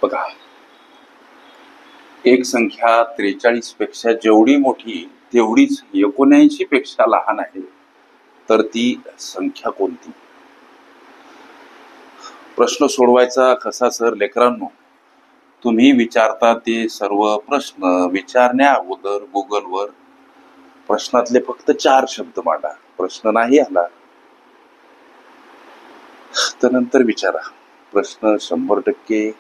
बघा, एक संख्या 43 पेक्षा जेवढी मोठी तेवढीच 79 पेक्षा लहान आहे, तर ती संख्या कोणती? प्रश्न सोडवायचा कसा सर लेकरांनो? तुम्ही विचारता ते सर्व प्रश्न विचारण्या अगोदर गुगलवर प्रश्नातले फक्त 4 शब्द मांडा. प्रश्न नाही आला तर नंतर विचारा. प्रश्न 100%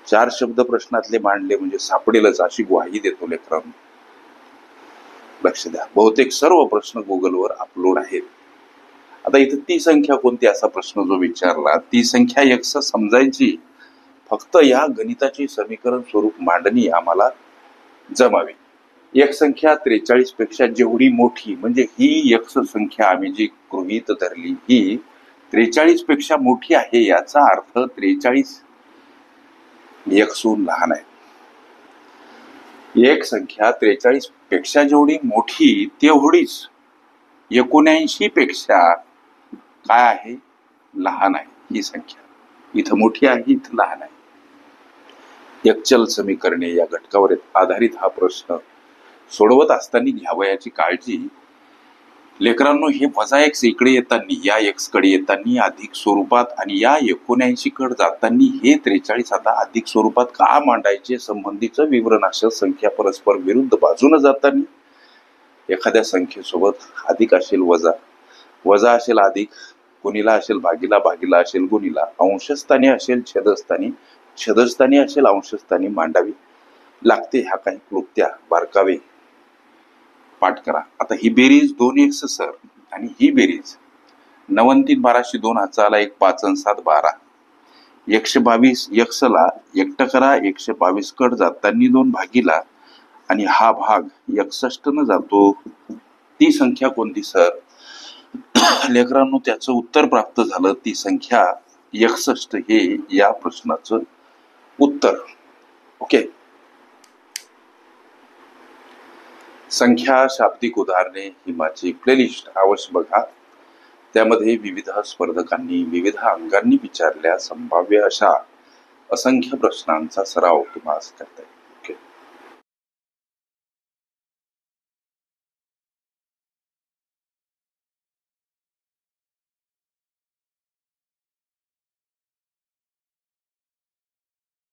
4 शब्द प्रश्नातले मांडले म्हणजे सापडेलच अशी ग्वाही देतो लेकरांनो. लक्ष द्या, बहुतेक सर्व प्रश्न गुगलवर अपलोड आहेत. आता इथे ती संख्या कोणती असा प्रश्न जो विचारला, ती संख्या एक्स समजायची, फक्त या गणिताची समीकरण स्वरूप मांडणी आम्हाला जमावी. एक संख्या 43 पेक्षा जेवढी मोठी म्हणजे ही एक्स संख्या आम्ही जी गृहीत धरली ही 43 पेक्षा मोठी आहे, याचा अर्थ 43 एक्सहून लहान आहे. एक संख्या 43 पेक्षा जेवढी मोठी तेवढीच 79 पेक्षा काय आहे? लहान आहे. ही संख्या इथं मोठी आहे, इथं लहान आहे. एकचल समीकरणे या घटकावर आधारित हा प्रश्न सोडवत असताना घ्यावयाची काळजी. लेकरांनो, हे -x इकडे येताना, या x कडे येताना अधिक स्वरूपात आणि या 79 कडे जाताना हे 43 आता अधिक स्वरूपात का मांडायचे संबंधीचं विवरण. अशा संख्या परस्पर विरुद्ध बाजूने जाताना एखाद्या संख्येसोबत अधिक असेल वजा, वजा असेल अधिक, गुणिला असेल भागीला, भागीला असेल गुणिला, अंशस्थानी असेल छेदस्थानी, छेदस्थानी असेल अंशस्थानी मांडावी लागते. ह्या काही क्लुप्त्या बारकावे पाठ करा. आता ही बेरीज 2x सर आणि ही बेरीज 9 आणि 3 12, 2 हातचा आला 1, 5 आणि 7 12, 122 x ला एकटं करा, 122 कड जाताना 2 भागीला आणि हा भाग 61 न जातो. ती संख्या कोणती सर? लेकरांनो, त्याचं उत्तर प्राप्त झालं. ती संख्या 61 हे या प्रश्नाचं उत्तर. ओके. संख्या शाब्दिक उदाहरणे ही माझी प्लेलिस्ट अवश्य बघा. त्यामध्ये विविध स्पर्धकांनी विविध अंगांनी विचारल्या संभाव्य अशा असंख्य प्रश्नांचा सराव तुम्हाला करता येईल.